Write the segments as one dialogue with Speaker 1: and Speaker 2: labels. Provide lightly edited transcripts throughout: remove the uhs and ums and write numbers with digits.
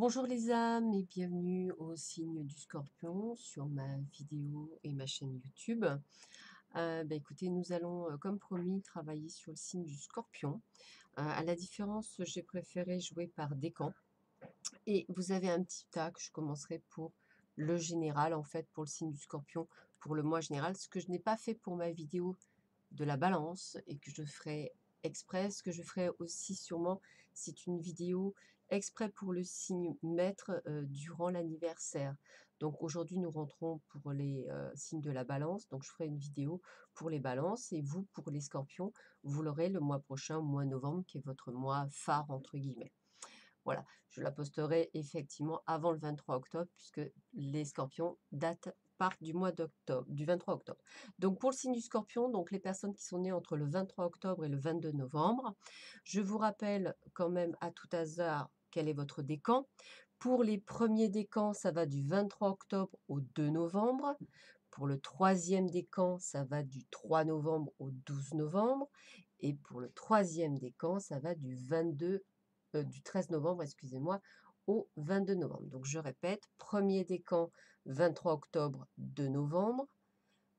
Speaker 1: Bonjour les âmes et bienvenue au signe du Scorpion sur ma vidéo et ma chaîne YouTube. Écoutez, nous allons, comme promis, travailler sur le signe du Scorpion. À la différence, j'ai préféré jouer par décan. Et vous avez un petit tas que je commencerai pour le général, en fait, pour le signe du Scorpion, pour le mois général. Ce que je n'ai pas fait pour ma vidéo de la balance et que je ferai exprès. Ce que je ferai aussi sûrement, c'est une vidéo exprès pour le signe maître durant l'anniversaire. Donc aujourd'hui, nous rentrons pour les signes de la balance. Donc je ferai une vidéo pour les balances et vous, pour les scorpions, vous l'aurez le mois prochain, au mois de novembre, qui est votre mois phare, entre guillemets. Voilà, je la posterai effectivement avant le 23 octobre, puisque les scorpions partent du mois d'octobre, du 23 octobre. Donc pour le signe du scorpion, donc les personnes qui sont nées entre le 23 octobre et le 22 novembre, je vous rappelle quand même à tout hasard quel est votre décan. Pour les premiers décans, ça va du 23 octobre au 2 novembre. Pour le troisième décan, ça va du 3 novembre au 12 novembre. Et pour le troisième décan, ça va du 13 novembre, excusez-moi, au 22 novembre. Donc je répète, premier décan 23 octobre, 2 novembre,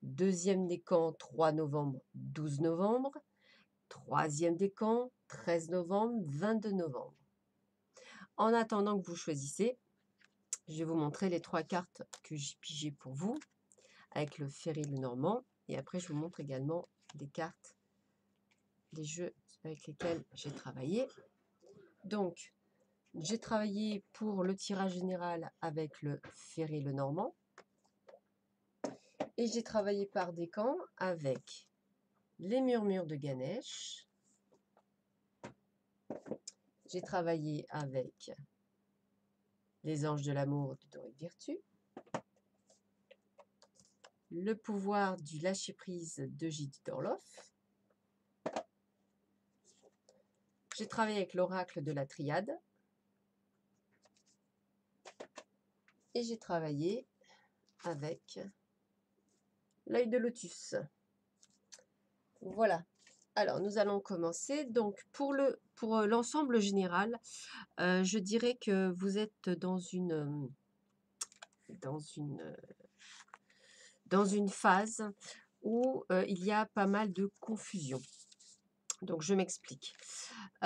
Speaker 1: deuxième décan 3 novembre, 12 novembre, troisième décan 13 novembre, 22 novembre. En attendant que vous choisissez, je vais vous montrer les 3 cartes que j'ai pigées pour vous avec le Ferry le Normand. Et après, je vous montre également des cartes, les jeux avec lesquels j'ai travaillé. Donc, j'ai travaillé pour le tirage général avec le Ferry le Normand. Et j'ai travaillé par décan avec les murmures de Ganesh. J'ai travaillé avec les anges de l'amour de Doré Virtue. Le pouvoir du lâcher-prise de Judith Orloff. J'ai travaillé avec l'oracle de la Triade. Et j'ai travaillé avec l'œil de lotus. Voilà. Alors, nous allons commencer. Donc, pour l'ensemble général, je dirais que vous êtes dans une phase où il y a pas mal de confusion. Donc, je m'explique. On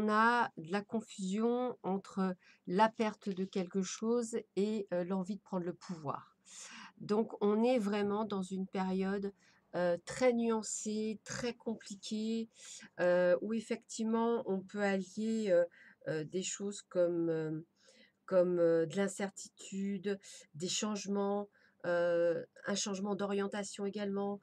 Speaker 1: a de la confusion entre la perte de quelque chose et l'envie de prendre le pouvoir. Donc, on est vraiment dans une période très nuancée, très compliquée, où effectivement, on peut allier des choses comme de l'incertitude, des changements, un changement d'orientation également.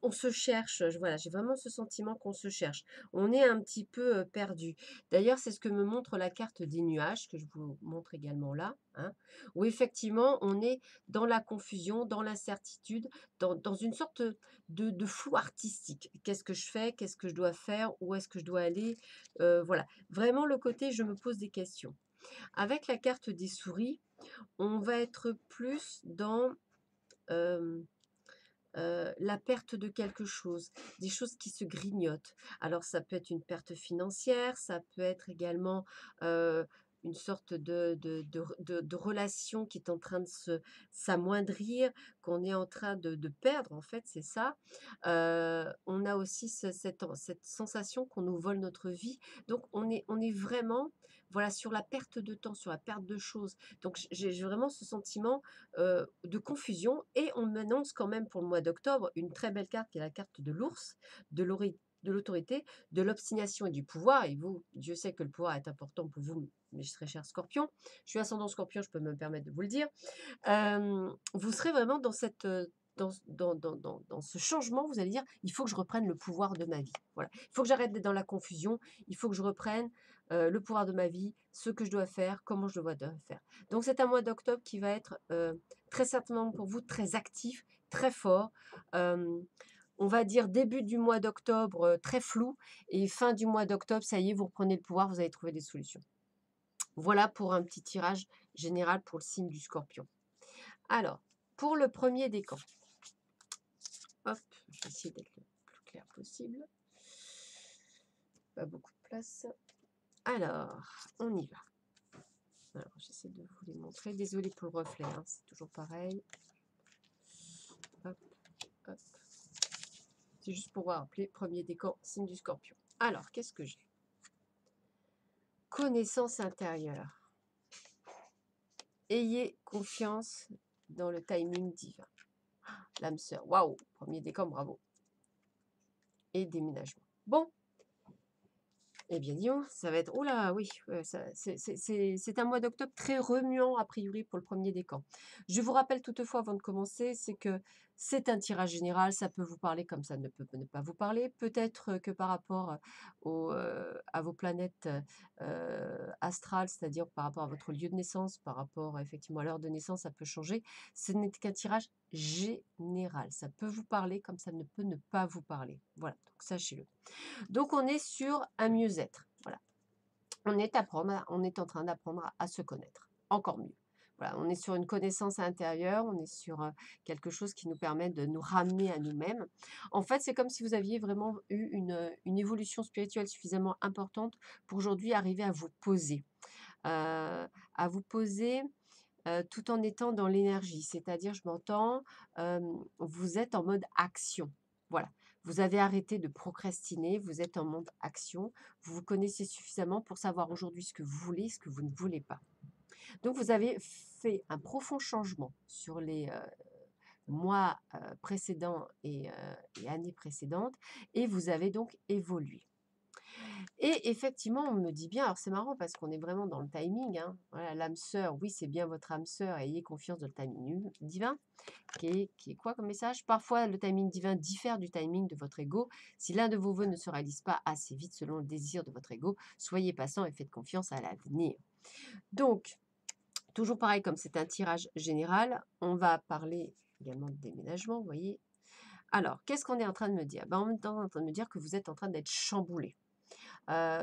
Speaker 1: On se cherche, voilà, j'ai vraiment ce sentiment qu'on se cherche. On est un petit peu perdu. D'ailleurs, c'est ce que me montre la carte des nuages, que je vous montre également là, hein, où effectivement, on est dans la confusion, dans l'incertitude, dans une sorte de flou artistique. Qu'est-ce que je fais? Qu'est-ce que je dois faire? Où est-ce que je dois aller? Voilà, vraiment le côté, je me pose des questions. Avec la carte des souris, on va être plus dans la perte de quelque chose, des choses qui se grignotent. Alors ça peut être une perte financière, ça peut être également une sorte de relation qui est en train de s'amoindrir, qu'on est en train de perdre, en fait, c'est ça. On a aussi cette sensation qu'on nous vole notre vie. Donc on est vraiment, voilà, sur la perte de temps, sur la perte de choses. Donc j'ai vraiment ce sentiment de confusion, et on m'annonce quand même pour le mois d'octobre une très belle carte qui est la carte de l'ours, de l'autorité, de l'obstination et du pouvoir. Et vous, Dieu sait que le pouvoir est important pour vous, mes très chers scorpions. Je suis ascendant scorpion, je peux me permettre de vous le dire. Vous serez vraiment dans cette... Dans ce changement, vous allez dire, il faut que je reprenne le pouvoir de ma vie. Voilà. Il faut que j'arrête d'être dans la confusion, il faut que je reprenne le pouvoir de ma vie, ce que je dois faire, comment je dois faire. Donc c'est un mois d'octobre qui va être très certainement pour vous très actif, très fort. On va dire début du mois d'octobre très flou, et fin du mois d'octobre, ça y est, vous reprenez le pouvoir, vous allez trouver des solutions. Voilà pour un petit tirage général pour le signe du Scorpion. Alors, pour le premier décan, hop, je vais essayer d'être le plus clair possible. Pas beaucoup de place. Alors, on y va. Alors, j'essaie de vous les montrer. Désolée pour le reflet, hein, c'est toujours pareil. Hop, hop. C'est juste pour voir rappeler, premier décan, signe du Scorpion. Alors, qu'est-ce que j'ai? Connaissance intérieure. Ayez confiance dans le timing divin. L'âme sœur, waouh, premier décan, bravo. Et déménagement. Bon, eh bien, disons, ça va être... Oh là, oui, c'est un mois d'octobre très remuant, a priori, pour le premier décan. Je vous rappelle toutefois, avant de commencer, c'est que c'est un tirage général, ça peut vous parler comme ça ne peut ne pas vous parler. Peut-être que par rapport à vos planètes astrales, c'est-à-dire par rapport à votre lieu de naissance, par rapport effectivement à l'heure de naissance, ça peut changer. Ce n'est qu'un tirage général. Ça peut vous parler comme ça ne peut ne pas vous parler. Voilà, donc sachez-le. Donc, on est sur un mieux-être. Voilà. On est en train d'apprendre à se connaître. Encore mieux. Voilà, on est sur une connaissance intérieure, on est sur quelque chose qui nous permet de nous ramener à nous-mêmes. En fait, c'est comme si vous aviez vraiment eu une évolution spirituelle suffisamment importante pour aujourd'hui arriver à vous poser tout en étant dans l'énergie. C'est-à-dire, je m'entends, vous êtes en mode action. Voilà. Vous avez arrêté de procrastiner, vous êtes en mode action. Vous vous connaissez suffisamment pour savoir aujourd'hui ce que vous voulez, ce que vous ne voulez pas. Donc, vous avez fait un profond changement sur les mois précédents et années précédentes et vous avez donc évolué. Et effectivement, on me dit bien, alors c'est marrant parce qu'on est vraiment dans le timing, hein. Voilà, l'âme sœur, oui, c'est bien votre âme sœur, ayez confiance dans le timing divin, qui est quoi comme message? Parfois, le timing divin diffère du timing de votre ego. Si l'un de vos vœux ne se réalise pas assez vite selon le désir de votre ego, soyez patient et faites confiance à l'avenir. Donc, toujours pareil, comme c'est un tirage général, on va parler également de déménagement, vous voyez. Alors, qu'est-ce qu'on est en train de me dire? Ben, on est en train de me dire que vous êtes en train d'être chamboulé.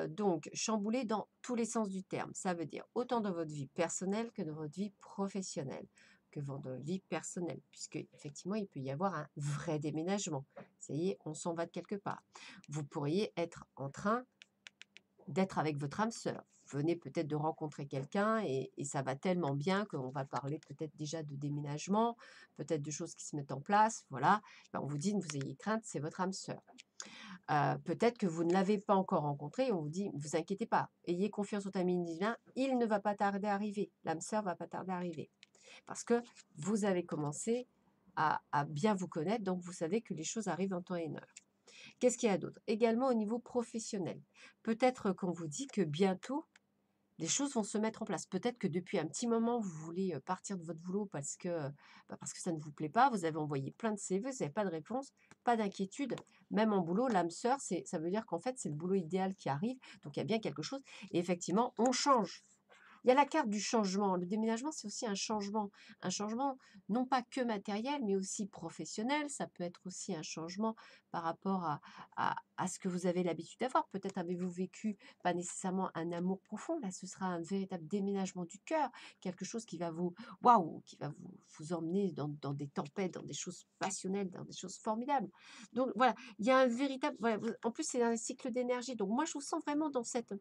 Speaker 1: Donc, chamboulé dans tous les sens du terme. Ça veut dire autant dans votre vie personnelle que dans votre vie professionnelle, que dans votre vie personnelle, puisque effectivement, il peut y avoir un vrai déménagement. Ça y est, on s'en va de quelque part. Vous pourriez être en train d'être avec votre âme sœur. Vous venez peut-être de rencontrer quelqu'un et ça va tellement bien qu'on va parler peut-être déjà de déménagement, peut-être de choses qui se mettent en place. Voilà, ben, on vous dit ne vous ayez crainte, c'est votre âme sœur. Peut-être que vous ne l'avez pas encore rencontré et on vous dit, ne vous inquiétez pas, ayez confiance au timing divin, il ne va pas tarder à arriver, l'âme sœur va pas tarder à arriver. Parce que vous avez commencé à bien vous connaître, donc vous savez que les choses arrivent en temps et en heure. Qu'est-ce qu'il y a d'autre? Également au niveau professionnel. Peut-être qu'on vous dit que bientôt, les choses vont se mettre en place. Peut-être que depuis un petit moment, vous voulez partir de votre boulot parce que ça ne vous plaît pas. Vous avez envoyé plein de CV, vous n'avez pas de réponse, pas d'inquiétude. Même en boulot, l'âme sœur, ça veut dire qu'en fait, c'est le boulot idéal qui arrive. Donc, il y a bien quelque chose. Et effectivement, on change. Il y a la carte du changement. Le déménagement, c'est aussi un changement. Un changement, non pas que matériel, mais aussi professionnel. Ça peut être aussi un changement par rapport à ce que vous avez l'habitude d'avoir. Peut-être avez-vous vécu pas nécessairement un amour profond. Là, ce sera un véritable déménagement du cœur. Quelque chose qui va waouh, qui va vous emmener dans des tempêtes, dans des choses passionnelles, dans des choses formidables. Donc, voilà, il y a un véritable... Voilà, en plus, c'est un cycle d'énergie. Donc, moi, je vous sens vraiment dans cette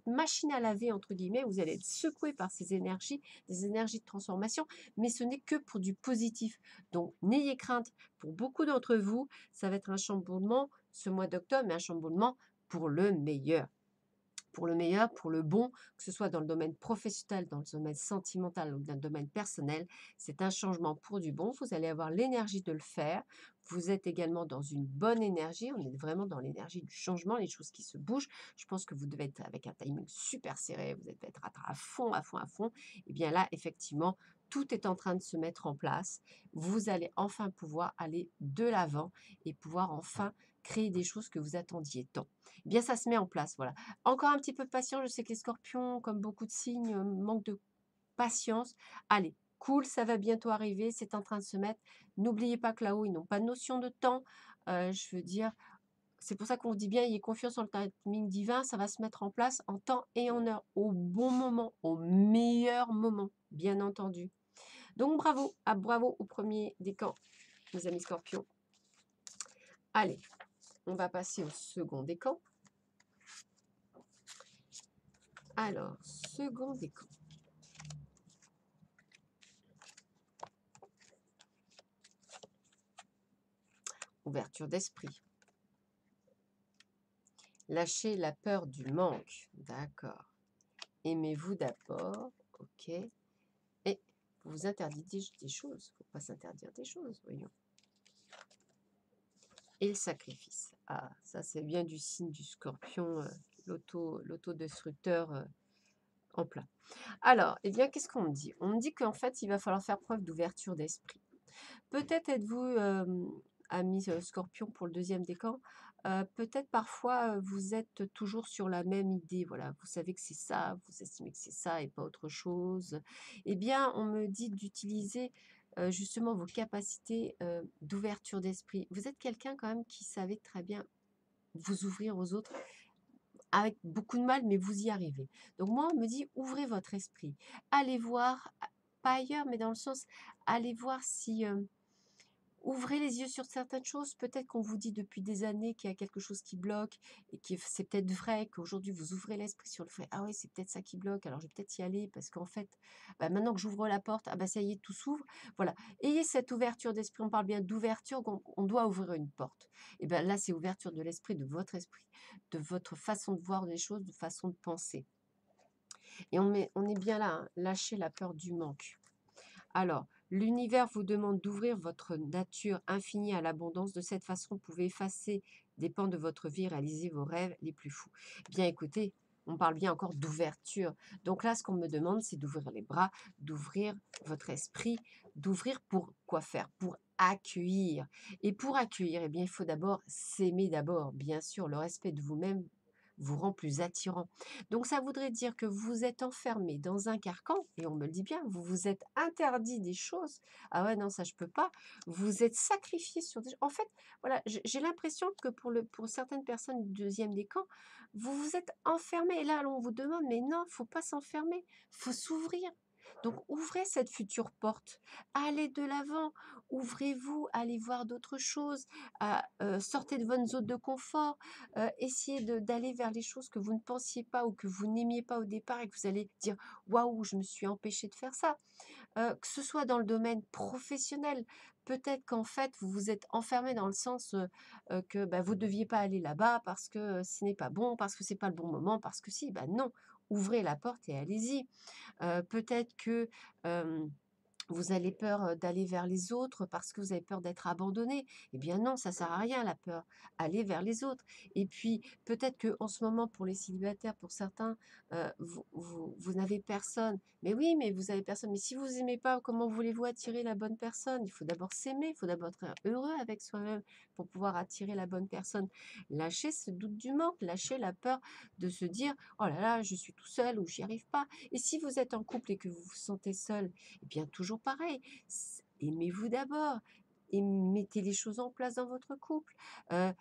Speaker 1: machine à laver, entre guillemets, où vous allez être secoué par ces énergies, des énergies de transformation, mais ce n'est que pour du positif. Donc, n'ayez crainte. Pour beaucoup d'entre vous, ça va être un chamboulement ce mois d'octobre, mais un chamboulement pour le meilleur. Pour le meilleur, pour le bon, que ce soit dans le domaine professionnel, dans le domaine sentimental ou dans le domaine personnel, c'est un changement pour du bon. Vous allez avoir l'énergie de le faire. Vous êtes également dans une bonne énergie. On est vraiment dans l'énergie du changement, les choses qui se bougent. Je pense que vous devez être avec un timing super serré. Vous devez être à fond, à fond, à fond. Et bien là, effectivement, tout est en train de se mettre en place. Vous allez enfin pouvoir aller de l'avant et pouvoir enfin créer des choses que vous attendiez tant. Eh bien, ça se met en place, voilà. Encore un petit peu de patience. Je sais que les scorpions, comme beaucoup de signes, manquent de patience. Allez, cool, ça va bientôt arriver. C'est en train de se mettre. N'oubliez pas que là-haut, ils n'ont pas de notion de temps. Je veux dire, c'est pour ça qu'on vous dit bien, ayez confiance en le timing divin. Ça va se mettre en place en temps et en heure, au bon moment, au meilleur moment, bien entendu. Donc, bravo au premier décan, mes amis scorpions. Allez, on va passer au second décan. Alors, second décan. ouverture d'esprit. Lâchez la peur du manque. D'accord. Aimez-vous d'abord. Ok. Et vous vous interdisez des choses. Il ne faut pas s'interdire des choses, voyons. Et le sacrifice. Ah, ça c'est bien du signe du scorpion, l'autodestructeur en plein. Alors, eh bien, qu'est-ce qu'on me dit? On me dit qu'en fait, il va falloir faire preuve d'ouverture d'esprit. Peut-être êtes-vous, ami scorpion pour le deuxième décan, peut-être parfois vous êtes toujours sur la même idée, voilà, vous savez que c'est ça, vous estimez que c'est ça et pas autre chose. Eh bien, on me dit d'utiliser justement vos capacités d'ouverture d'esprit. Vous êtes quelqu'un quand même qui savait très bien vous ouvrir aux autres avec beaucoup de mal, mais vous y arrivez. Donc moi, on me dit, ouvrez votre esprit. Allez voir, pas ailleurs, mais dans le sens, allez voir si... ouvrez les yeux sur certaines choses. Peut-être qu'on vous dit depuis des années qu'il y a quelque chose qui bloque et que c'est peut-être vrai, qu'aujourd'hui vous ouvrez l'esprit sur le fait. Ah oui, c'est peut-être ça qui bloque, alors je vais peut-être y aller parce qu'en fait, bah, maintenant que j'ouvre la porte, ah bah ça y est, tout s'ouvre. Voilà. Ayez cette ouverture d'esprit. On parle bien d'ouverture, on doit ouvrir une porte. Et bien là, c'est ouverture de l'esprit, de votre esprit, de votre façon de voir les choses, de façon de penser. Et on est bien là, hein, lâchez la peur du manque. Alors, l'univers vous demande d'ouvrir votre nature infinie à l'abondance. De cette façon, vous pouvez effacer des pans de votre vie, réaliser vos rêves les plus fous. Bien écoutez, on parle bien encore d'ouverture. Donc là, ce qu'on me demande, c'est d'ouvrir les bras, d'ouvrir votre esprit, d'ouvrir pour quoi faire? Pour accueillir. Et pour accueillir, eh bien, il faut d'abord s'aimer d'abord. Bien sûr, le respect de vous-même vous rend plus attirant. Donc ça voudrait dire que vous êtes enfermé dans un carcan, et on me le dit bien, vous vous êtes interdit des choses. Ah ouais, non, ça je peux pas. Vous êtes sacrifié sur des... En fait, voilà, j'ai l'impression que pour certaines personnes du deuxième décan, vous vous êtes enfermé. Et là, on vous demande, mais non, faut pas s'enfermer, faut s'ouvrir. Donc ouvrez cette future porte, allez de l'avant, ouvrez-vous, allez voir d'autres choses, sortez de votre zone de confort, essayez d'aller vers les choses que vous ne pensiez pas ou que vous n'aimiez pas au départ et que vous allez dire waouh, je me suis empêché de faire ça. Que ce soit dans le domaine professionnel, peut-être qu'en fait vous vous êtes enfermé dans le sens que bah, vous ne deviez pas aller là-bas parce que ce n'est pas bon, parce que c'est pas le bon moment, parce que si, bah non, ouvrez la porte et allez-y. Peut-être que vous avez peur d'aller vers les autres parce que vous avez peur d'être abandonné. Eh bien non, ça sert à rien la peur. Allez vers les autres. Et puis peut-être que en ce moment pour les célibataires, pour certains, vous n'avez personne. Mais oui, mais vous avez personne. Mais si vous aimez pas, comment voulez-vous attirer la bonne personne? Il faut d'abord s'aimer, il faut d'abord être heureux avec soi-même pour pouvoir attirer la bonne personne. Lâchez ce doute du manque, lâchez la peur de se dire oh là là, je suis tout seul ou j'y arrive pas. Et si vous êtes en couple et que vous vous sentez seul, eh bien, toujours pareil, aimez-vous d'abord et mettez les choses en place dans votre couple. Euh,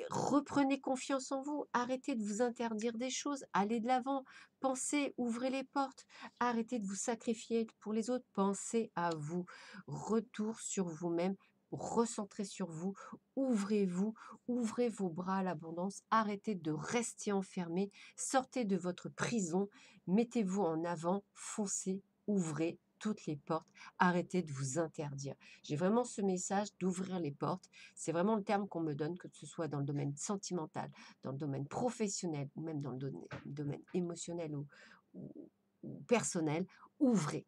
Speaker 1: Reprenez confiance en vous. Arrêtez de vous interdire des choses. Allez de l'avant. Pensez, ouvrez les portes. Arrêtez de vous sacrifier pour les autres. Pensez à vous. Retour sur vous-même. Recentrez sur vous. Ouvrez-vous. Ouvrez vos bras à l'abondance. Arrêtez de rester enfermé. Sortez de votre prison. Mettez-vous en avant. Foncez. Ouvrez toutes les portes, arrêtez de vous interdire. J'ai vraiment ce message d'ouvrir les portes, c'est vraiment le terme qu'on me donne, que ce soit dans le domaine sentimental, dans le domaine professionnel, ou même dans le domaine émotionnel ou personnel, ouvrez.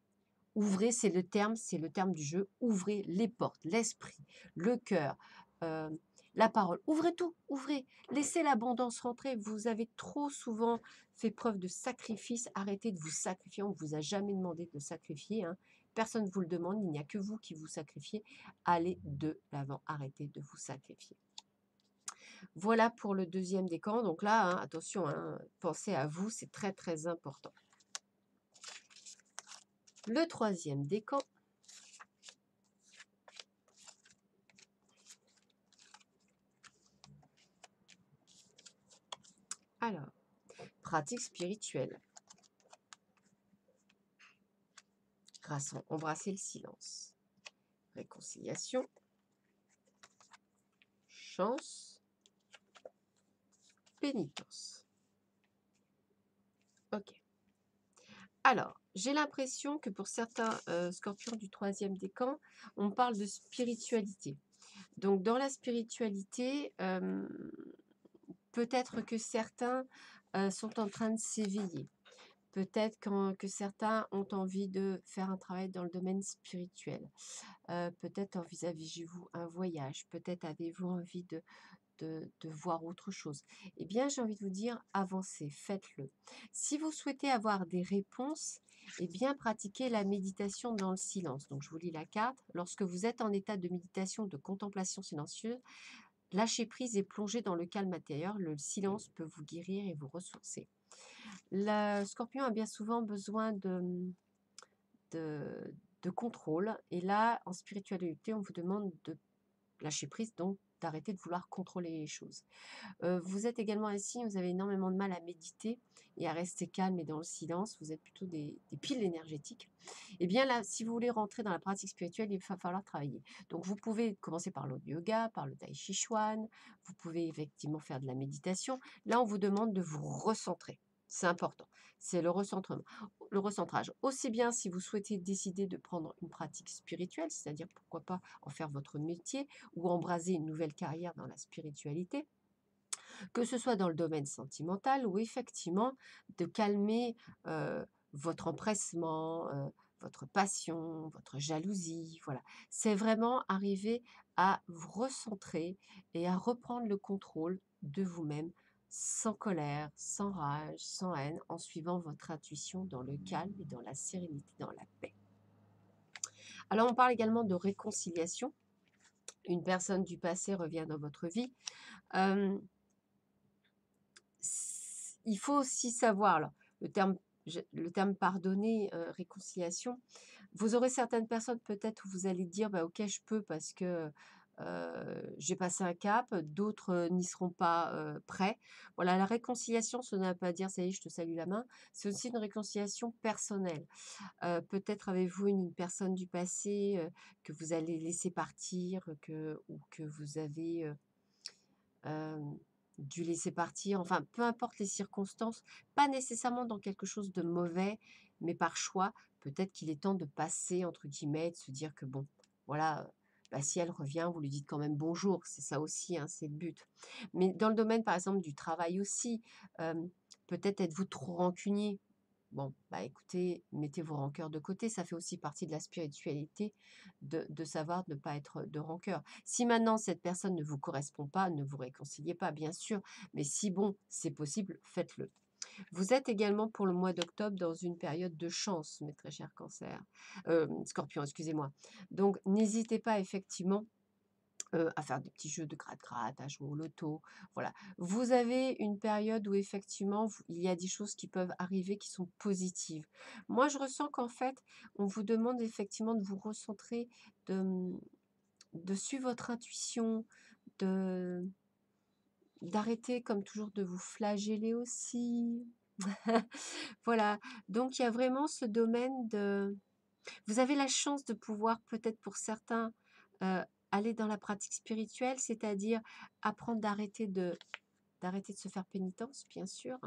Speaker 1: Ouvrez, c'est le terme du jeu, ouvrez les portes, l'esprit, le cœur, euh, la parole. Ouvrez tout, ouvrez. Laissez l'abondance rentrer. Vous avez trop souvent fait preuve de sacrifice. Arrêtez de vous sacrifier. On ne vous a jamais demandé de sacrifier, hein. Personne ne vous le demande. Il n'y a que vous qui vous sacrifiez. Allez de l'avant. Arrêtez de vous sacrifier. Voilà pour le deuxième décan. Donc là, hein, attention, hein, pensez à vous. C'est très, très important. Le troisième décan. Alors, pratique spirituelle. Embrasser le silence. Réconciliation. Chance. Pénitence. Ok. Alors, j'ai l'impression que pour certains scorpions du troisième décan, on parle de spiritualité. Donc dans la spiritualité, peut-être que certains, sont en train de s'éveiller. Peut-être que certains ont envie de faire un travail dans le domaine spirituel. Peut-être envisagez-vous un voyage, peut-être avez-vous envie de voir autre chose. Eh bien, j'ai envie de vous dire, avancez, faites-le. Si vous souhaitez avoir des réponses, eh bien, pratiquez la méditation dans le silence. Donc, je vous lis la carte. Lorsque vous êtes en état de méditation, de contemplation silencieuse, lâchez prise et plongez dans le calme intérieur. Le silence peut vous guérir et vous ressourcer. Le scorpion a bien souvent besoin de, de contrôle. Et là, en spiritualité, on vous demande de lâcher prise, donc d'arrêter de vouloir contrôler les choses. Vous êtes également un signe, vous avez énormément de mal à méditer et à rester calme et dans le silence. Vous êtes plutôt des piles énergétiques. Et bien là, si vous voulez rentrer dans la pratique spirituelle, il va falloir travailler. Donc vous pouvez commencer par le yoga, par le tai chi chuan. Vous pouvez effectivement faire de la méditation. Là, on vous demande de vous recentrer. C'est important. C'est le recentrement, le recentrage. Aussi bien si vous souhaitez décider de prendre une pratique spirituelle, c'est-à-dire pourquoi pas en faire votre métier ou embraser une nouvelle carrière dans la spiritualité, que ce soit dans le domaine sentimental ou effectivement de calmer votre empressement, votre passion, votre jalousie. Voilà. C'est vraiment arriver à vous recentrer et à reprendre le contrôle de vous-même sans colère, sans rage, sans haine, en suivant votre intuition dans le calme et dans la sérénité, dans la paix. Alors on parle également de réconciliation. Une personne du passé revient dans votre vie. Euh, il faut aussi savoir, alors, le terme pardonner, réconciliation, vous aurez certaines personnes peut-être où vous allez dire bah, ok je peux parce que j'ai passé un cap, d'autres n'y seront pas prêts. Voilà, la réconciliation, ce n'est pas dire ça y est, je te salue la main, c'est aussi une réconciliation personnelle. Peut-être avez-vous une personne du passé que vous allez laisser partir, ou que vous avez dû laisser partir, enfin, peu importe les circonstances, pas nécessairement dans quelque chose de mauvais, mais par choix, peut-être qu'il est temps de passer, entre guillemets, de se dire que bon, voilà, bah, si elle revient, vous lui dites quand même bonjour, c'est ça aussi, hein, c'est le but. Mais dans le domaine, par exemple, du travail aussi, euh, peut-être êtes-vous trop rancunier. Bon, bah écoutez, mettez vos rancœurs de côté, ça fait aussi partie de la spiritualité de savoir ne pas être de rancœur. Si maintenant cette personne ne vous correspond pas, ne vous réconciliez pas, bien sûr, mais si bon, c'est possible, faites-le. Vous êtes également pour le mois d'octobre dans une période de chance, mes très chers cancers, scorpions, excusez-moi. Donc n'hésitez pas effectivement à faire des petits jeux de gratte-gratte, à jouer au loto, voilà. Vous avez une période où effectivement, il y a des choses qui peuvent arriver qui sont positives. Moi, je ressens qu'en fait, on vous demande effectivement de vous recentrer, de, de suivre votre intuition, de d'arrêter comme toujours de vous flageller aussi. Voilà, donc il y a vraiment ce domaine de vous avez la chance de pouvoir peut-être pour certains aller dans la pratique spirituelle, c'est-à-dire apprendre d'arrêter de se faire pénitence, bien sûr,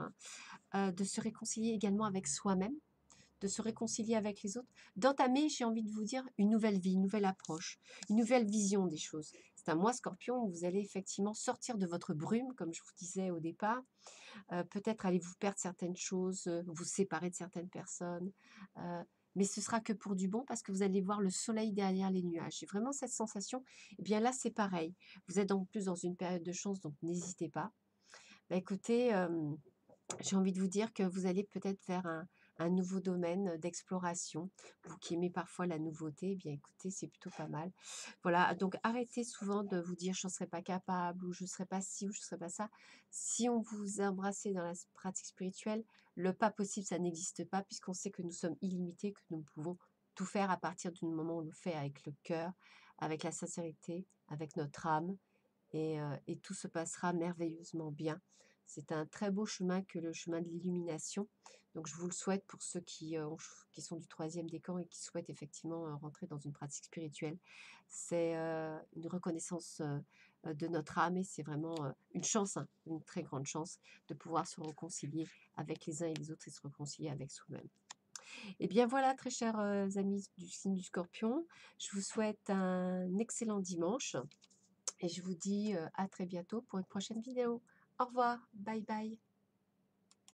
Speaker 1: hein, de se réconcilier également avec soi-même, de se réconcilier avec les autres, d'entamer, j'ai envie de vous dire, une nouvelle vie, une nouvelle approche, une nouvelle vision des choses. C'est un mois scorpion où vous allez effectivement sortir de votre brume, comme je vous disais au départ. Peut-être allez-vous perdre certaines choses, vous séparer de certaines personnes. euh, mais ce sera que pour du bon parce que vous allez voir le soleil derrière les nuages. J'ai vraiment cette sensation. Et bien là, c'est pareil. Vous êtes en plus dans une période de chance, donc n'hésitez pas. Bah, écoutez, j'ai envie de vous dire que vous allez peut-être faire un nouveau domaine d'exploration. Vous qui aimez parfois la nouveauté, eh bien écoutez, c'est plutôt pas mal. Voilà, donc arrêtez souvent de vous dire je ne serai pas capable ou je ne serai pas ci ou je ne serai pas ça. Si on vous embrasse dans la pratique spirituelle, le pas possible, ça n'existe pas puisqu'on sait que nous sommes illimités, que nous pouvons tout faire à partir du moment où on le fait avec le cœur, avec la sincérité, avec notre âme et tout se passera merveilleusement bien. C'est un très beau chemin que le chemin de l'illumination. Donc je vous le souhaite pour ceux qui sont du troisième décan et qui souhaitent effectivement rentrer dans une pratique spirituelle. C'est une reconnaissance de notre âme et c'est vraiment une chance, hein, une très grande chance de pouvoir se réconcilier avec les uns et les autres et se réconcilier avec soi-même. Et bien voilà, très chers amis du signe du Scorpion, je vous souhaite un excellent dimanche. et je vous dis, à très bientôt pour une prochaine vidéo. Au revoir, bye bye.